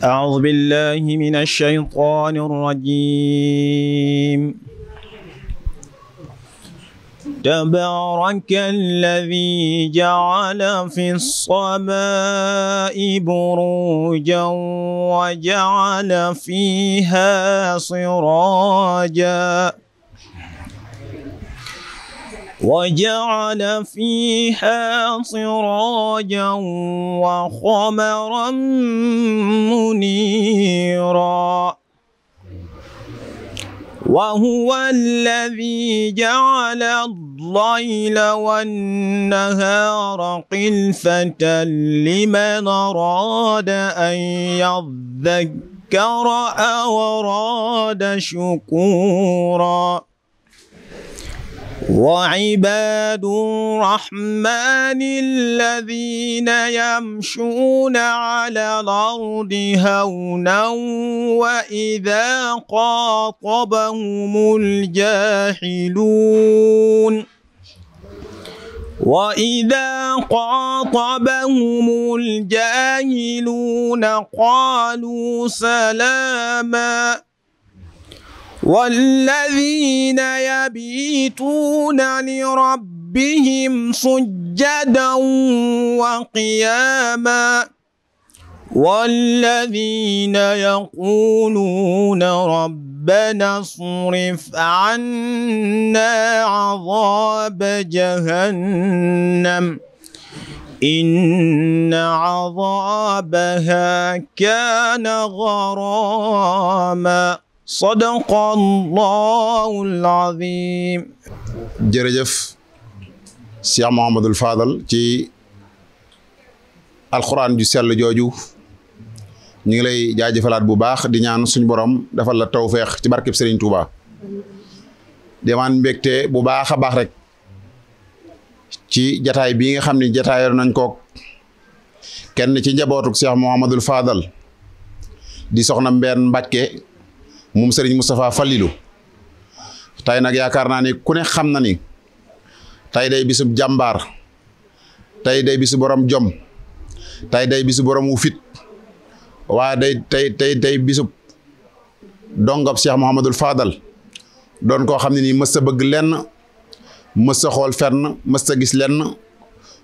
أعوذ بالله من الشيطان الرجيم تبارك الذي جعل في السماء بروجا وجعل فيها سراجا وقمرا منيرا وهو الذي جعل الليل والنهار خلفة لمن أراد أن يذكر أو أراد شكورا وعباد الرحمن الذين يمشون على الأرض هونا وإذا خاطبهم الجاهلون قالوا سلاما والذين يبيتون لربهم سجدا وقياما والذين يقولون ربنا اصرف عنا عذاب جهنم إن عذابها كان غراما sadaqallahul azim. jërëjëf Cheikh Mouhamadul Fadal ci alxuraan ju sell jooju ñu ngi lay jaajëfalaat bu baax di ñaan suñu borom defal la tawfeex ci barkeb Serigne Touba demaan mbégte bu baax a baax rek ci jataay bii nga xam ne jataayoon nañ ko kenn ci njabootuk Cheikh Mouhamadul Fadal di soxna Mbène Mbacke moom Serigne Moustapha Fallilou tey nag yaakaar naa ni ku ne xam na ni tey day bisub jàmbaar tey day bisu borom jom tey day bisu borom wu fit waaye day bisub dongab Cheikh Mouhamadul Fadal doon koo xam ne nii mës a bëgg lenn mës a xool fenn mës a gis lenn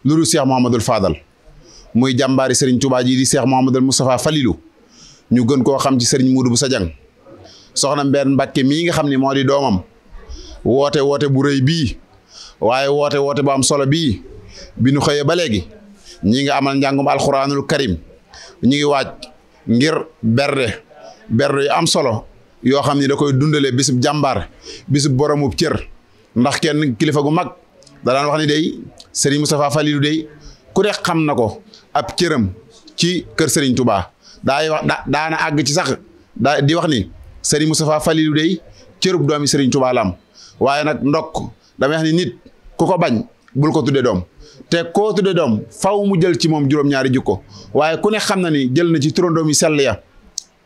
lu dul Cheikh Mouhamadul Fadal muy jàmbaari Serigne Touba ji di Cheikh Mouhamadul Moustapha Fallilou ñu gën koo xam ci Serigne Moudou Bousso Dieng soxna Mbène Mbacke mii nga xam ni moo di doomam woote bu rëy bii waaye woote bu am solo bii bi nu xëyee ba léegi ñi nga amal njàngum alxuraanul karim ñi ngi waaj ngir berde yu am solo yoo xam ni da koy dundale bisub jàmbaar bisub boromub cër ndax kenn kilifa gu mag da daan wax ni day Serigne Moustapha Fallilou day ku ne xam na ko ab cëram ci kër Serigne Touba daana àgg ci sax di wax ni Serigne Moustapha Fallilou day cërub doomi Serigne Touba la am waaye nag ndokk damay wax ni nit ku ko bañ bul ko tudde doom te koo tudde doom faw mu jël ci moom juróom-ñaari jukko waaye ku ne xam na ni jël na ci turandoom yi sell ya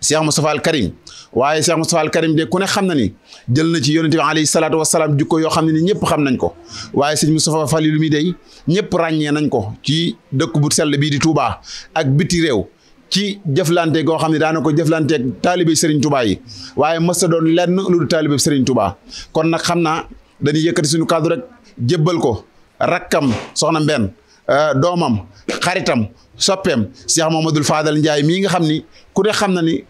Cheikh Moustapha al Karim waaye Cheikh Moustapha al Karim de ku ne xam na ni jël na ci yonente bi alayhi salaatu wasalaam jukko yoo xam ne ni ñëpp xam nañ ko waaye Serigne Moustapha Fallilou mi day ñëpp ràññee nañ ko ci dëkk bu sell bii di Touba ak biti réew ci jëflante goo xam ne daana ko jëflanteeg taalibe Serigne Touba yi waaye mës a doon lenn lu du taalibe Serigne Touba kon nag xam naa dañuy yëkkati suñu kàddu rek jébbal ko rakkam soxna Mbène doomam xaritam soppeem Cheikh Mouhamadul Fadal Ndiaye mii nga xam ni ku ne xam na ni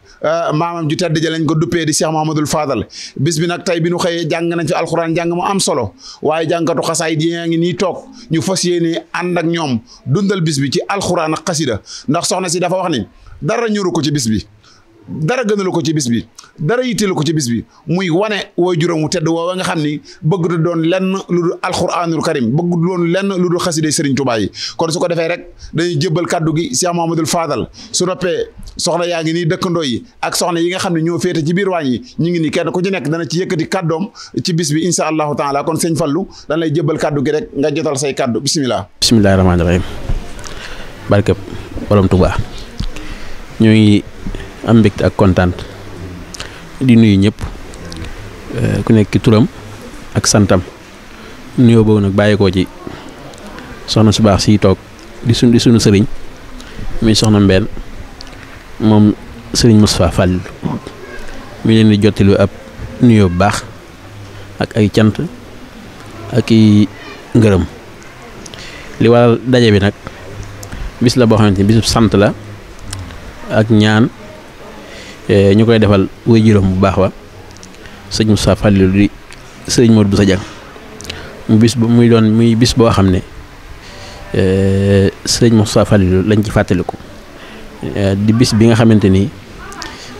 maamam ju tedd ja lañ ko duppee di Cheikh Mouhamadul Fadal bis bi nag tey bi nu xëyee jàng nañ fi alxuraan jàng mu am solo waaye jàngkatu xasaay yi yaa ngi nii toog ñu fas yéene ànd ak ñoom dundal bis bi ci alxuraan ak xasida ndax soxna si dafa wax ni dara ñuru ko ci bis bi dara gënalu ko ci bis bi dara yitteelu ko ci bis bi muy wane wooy juróom wu tedd woowa nga xam ni bëgg doon lenn lu dul alxuraanul karim bëgg doon lenn lu dul xasida Serigne Touba yi kon su ko defee rek dañuy jébbal kaddu gi Cheikh Mouhamadul Fadal su noppee soxna yaa ngi nii dëkkandoo yi ak soxna yi nga xam ne ñoo féete ci biir waañ yi ñu ngi nii kenn ku ci nekk dana ci yëkkati kaddoom ci bis bi insha allahu taala kon sëñ Fallou dañ lay jébbal kaddu gi rek nga jotal say kaddu bisimilah. bisimilah rahmaani rahim barkeb borom Touba ñoo ngi am mbégte ak kontaan di nuyu ñëpp ku nekk turam ak santam nuyoo boobu nag bàyyi ko ci soxna su baax si toog di sunu sëriñ muy soxna Mbène moom sëriñ Moustapha Fall mi leen di jottali ab nuyoo bu baax ak ay cant ak i ngërëm. li waral daje bi nag bis la boo xamante ni bisub sant la ak ñaan ñu koy defal way juróom bu baax wa sëñ Moustapha Fall di sëriñ Modou Bousso Dieng muy bis boo xam ne sëriñ Moustapha Fall lañ ci fàttaliku di bis bi nga xamante ni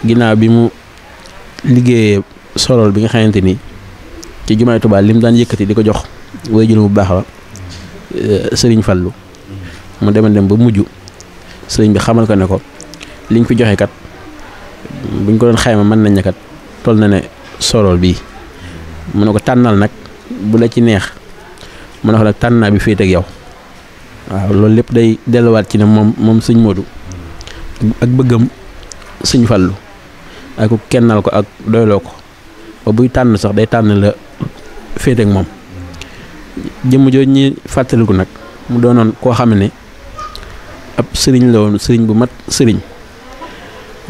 ginnaaw bi mu liggéeyee sorol bi nga xamante ni ci jumaay Tuubaa lim daan yëkkati di ko jox way juróom bu baax wa sëriñ Fallu mu dem ba mujj sëriñ bi xamal ko ne ko liñ fi joxe kat buñ ko doon xayma mën nañ ne kat toll na ne sorol bii mu ne ko tànnal nag bu la ci neex mu ne ko nag tànn naa bi féete ak yow. waaw loolu lépp day delluwaat ci ne moom sëñ Modou ak bëggam sëñ Fallu ak kennal ko ak doyloo ko ba buy tànn sax day tànn la féete ak moom. jëmm jooju ñi fàttaliku nag mu doonoon koo xam ne ab sëriñ la woon sëriñ bu mat sëriñ.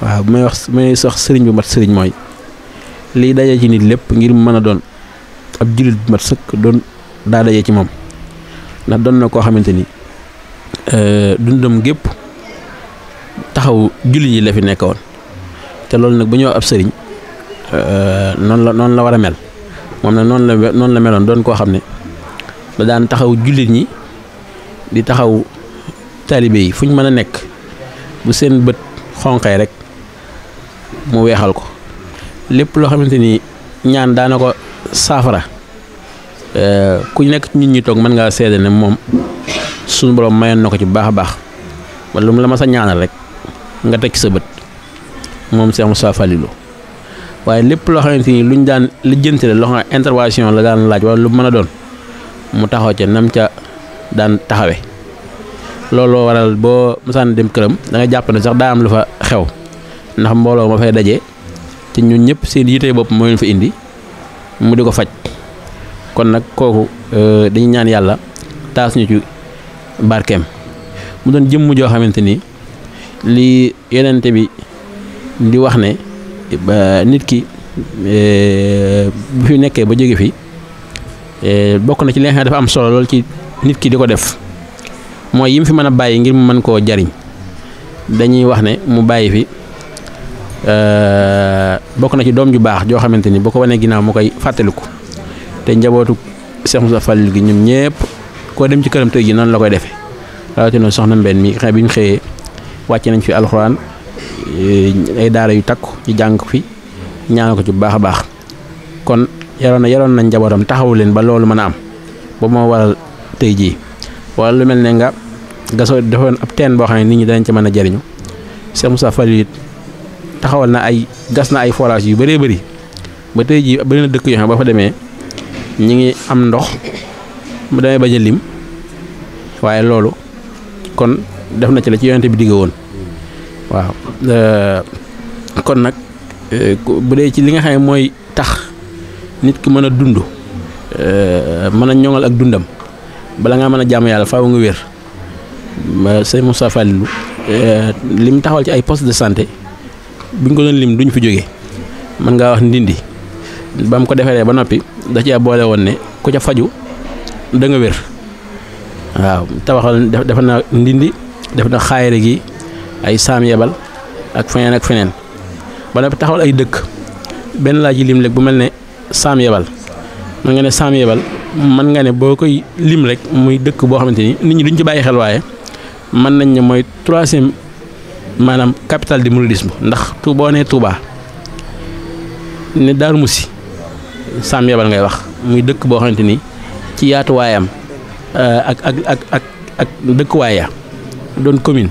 waaw bu may sax sëriñ bu mat sëriñ mooy liy daje ci nit lépp ngir mu mën a doon ab jullit bu mat sëkk doon daa daje ci moom ndax doon na koo xamante ni dundam gépp taxaw jullit yi la fi nekk woon te loolu nag bu ñëw ab sëriñ noonu la war a mel moom nag noonu la meloon doon koo xam ne da daan taxaw jullit ñi di taxaw taalibe yi fu ñu mën a nekk bu seen bët xonqee rek mu weexal ko lépp loo xamante ni ñaan daana ko saafara ku nekk nit ñi toog mën ngaa seede ne moom suñu borom mayoon na ko ci baax a baax wala lu mu la ma sa ñaanal rek nga teg sa bët moom Cheikh Moustapha Falilou waaye lépp loo xamante ni luñ daan lijjanti la loo xam ne intervention la daan laaj wala lu mën a doon mu taxaw ca nam ca daan taxawe looloo waral boo masaan dem këram da nga jàpp ne sax daa am lu fa xew ndax mbooloo ma fay daje te ñun ñëpp seen yite bopp moo leen fa indi mu di ko faj kon nag kooku dañuy ñaan yàlla taas ñu ci barkeem mu doon jëmm joo xamante ni li yonente bi di wax ne nit ki bu fi nekkee ba jóge fi bokk na ci li nga xam ne dafa am solo lool ci nit ki di ko def mooy yim fi mën a bàyyi ngir mu mën koo jariñ dañuy wax ne mu bàyyi fi bokk na ci doom ju baax joo xamante ni boo ko wanee ginnaaw mu koy fàttaliku te njabootu Cheikh Moustapha Fall gi ñoom ñëpp koo dem ci këram tey ji noonu la koy defee rawatina soxna Mbène mi xam bi ñu xëyee wàcc nañ fi alxuraan ay daara yu takku ñu jàng fi ñaan ko ci bu baax a baax kon yaroon nañ njabootam taxawu leen ba loolu mën a am ba moo waral tey jii wala lu mel ne nga gasoo defoon ab teen boo xam ne nit ñi danañ ci mën a jariñu Cheikh Moustapha Fall it taxawal na gas na ay forage yu bëree bëri ba tey jii bëri na dëkk yoo xam ba fa demee ñi ngi am ndox mu demee bañ a lim waaye loolu kon def na ci la ci yonente bi digge woon waaw kon nag bu dee ci li nga xam ne mooy tax nit ki mën a dund mën a ñoŋal ak dundam bala ngaa mën a jàmm yàlla faaw nga wér sëñ Moustapha Falilou lim taxawal ci ay poste de santé buñ ko doon lim duñ fi jógee mën ngaa wax ndindi ba mu ko defaree ba noppi da ci boole woon ne ku ca faju da nga wér waaw tabaxal def na ndindi def na xaayre gi ay saam yebal ak feneen ba noppi taxawal ay dëkk benn laa ci lim rek bu mel ne saam yebal mën nga ne saam yebal mën nga ne boo koy lim rek muy dëkk boo xamante ni nit ñi duñ ci bàyyi xel waaye mën nañ ne mooy troisième maanaam capitale du mouridisme ndax boo nee Touba ne Darou Moussi saam yebal ngay wax muy dëkk boo xamante ni ci yaatuwaayam ak dëkkuwaay ya doon commune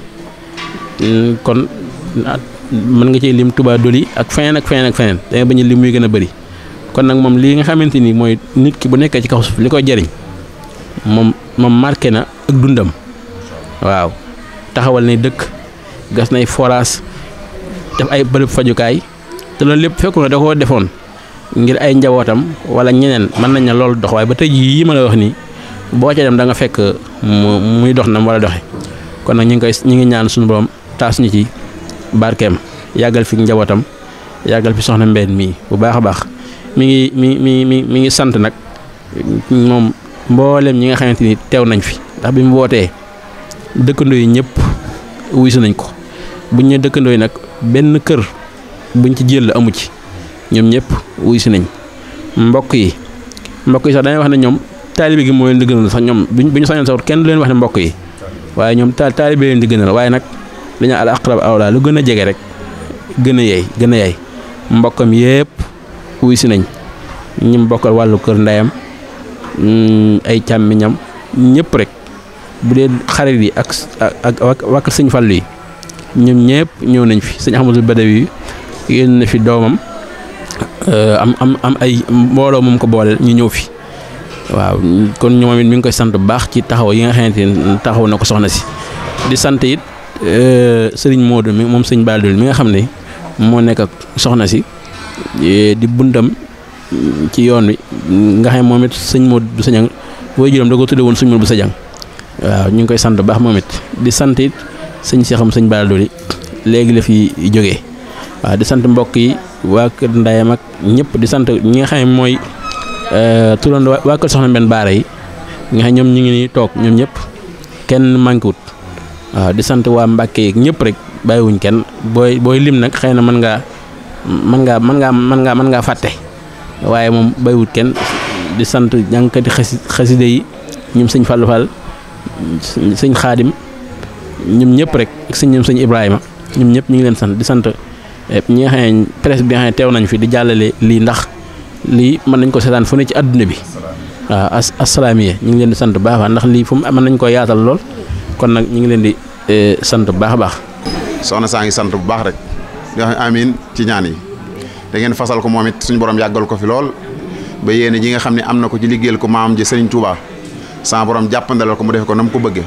kon mën nga cee lim Touba Doli ak feneen da nga bañ a lim muy gën a bëri kon nag moom lii nga xamante ni mooy nit ki bu nekkee ci kaw suuf li koy jariñ moom marqué na ak dundam waaw taxawal nay dëkk gas nay forage def ay bërëb fajukaay te loolu lépp fekku na da koo defoon ngir ay njabootam wala ñeneen mën nañ ne loolu dox waaye ba tey jii yi ma la wax nii boo ca dem da nga fekk muy dox na mu war a doxe kon nag ñu ngi ñaan suñu borom taas ñu ci barkeem yàggal fi njabootam yàggal fi soxna Mbène mii bu baax a baax mi ngi sant nag moom mboolem ñi nga xamante ni teew nañ fi ndax bi mu wootee dëkkandoo yi ñëpp wuy si nañ ko buñ ne dëkkandoo yi nag benn kër buñ ci jël amu ci ñoom ñëpp wuy si nañ mbokk yi sax dañuy wax ne ñoom taalibe gi moo leen di gënal sax ñoom bu ñu sañoon sax kenn du leen wax ne mbokk yi waaye ñoom taalibe leen di gënal waaye nag dañu al aqrab awla lu gën a jege rek gën a yey mbokkam yëpp wuy si nañ ñi mbokkal wàllu kër ndeyam ay càmmiñam ñëpp rek bu dee xarit yi ak wàkk sëñ Fallu yi ñoom ñëpp ñëw nañ fi sëñ Ahmadul Badawi yéen na fi doomam am ay mbooloo moom ko booleel ñu ñëw fi waaw kon ñoom it mi ngi koy sant bu baax ci taxaw yi nga xamante ni taxaw na ko soxna si di sant it sëriñ Modou mi moom sëñ Baldul mi nga xam ne moo nekk ak soxna si di buntam ci yoon wi nga xam moom it sëñ Modou bu Sañang booy juróom da ko tudde woon sëñ Modou bu Sañang waaw ñu ngi koy sant bu baax moom it di sant it sëñ Seexam sëñ Baldul yi léegi la fi jógee waaw di sant mbokk yi waa kër ndayam ak ñëpp di sant ñi nga xam ne mooy turandoo waa kër soxna Mbène Baara yi nga xam ñoom ñu ngi nii toog ñoom ñëpp kenn manqué wut waaw di sant waa Mbàkke yeeg ñëpp rek bàyyiwuñ kenn booy lim nag xëy na mën ngaa fàtte waaye moom bàyyiwut kenn di sant jàngkati xaside yi ñoom sëñ Fallou Fall sëñ Xaadim ñoom ñëpp rek ak ñoom sëñ Ibrahima ñoom ñëpp ñu ngi leen sant di sant ñi nga xam ne presse bi nga xam ne teew nañ fi di jàllale lii ndax lii mën nañ ko seetaan fu ne ci àdduna bi waaw asalaamiya ñu ngi leen di sant bu baax ndax lii fu mu mën nañ ko yaatal lool kon nag ñu ngi leen di sant bu baax a baax. soxna saa ngi sant bu baax rek di wax amiin ci ñaan yi da ngeen fasal ko moom it suñu borom yàggal ko fi lool ba yéene ji nga xam ne am na ko ci liggéeyal ko maam ji Serigne Touba sama borom jàppandalal ko mu defe ko na mu ko bëggee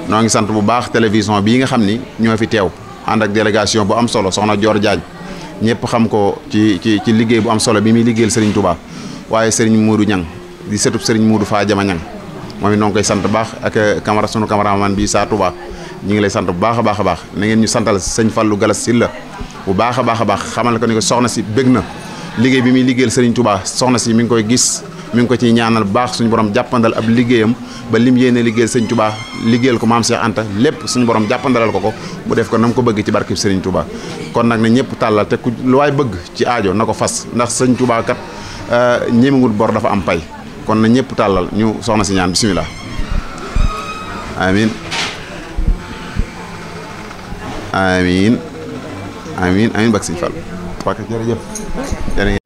noo ngi sant bu baax télévision bii nga xam ni ñoo fi teew ànd ak délégation bu am solo soxna Dior Diagne ñëpp xam ko ci liggéey bu am solo bi muy liggéeyal Serigne Touba waaye Serigne Modou Niang di setub Serigne Modou Fa Jama Niang moom it noo ngi koy sant bu baax ak sunu cameraman bi saa Touba ñu ngi lay sant bu baax a baax a baax na ngeen ñu santal sëñ Fallou Galas Sylla bu baax a baax xamal ko ni ko soxna si bëgg na liggéey bi muy liggéeyal Serigne Touba soxna si mi ngi koy gis mi ngi ko ciy ñaanal bu baax suñu borom jàppandal ab liggéeyam ba lim yéene liggéeyal Serigne Touba liggéeyal ko maam Cheikh Anta lépp suñu borom jàppandalal ko mu def ko na mu ko bëgg ci barkib Serigne Touba kon nag ne ñëpp tàllal te ku lu waay bëgg ci aajo na ko fas ndax Serigne Touba kat ñemewul bor dafa am pay kon na ñëpp tàllal ñu soxna si ñaan bisimilah amin amin amin amin bak Serigne Fall jërëjëf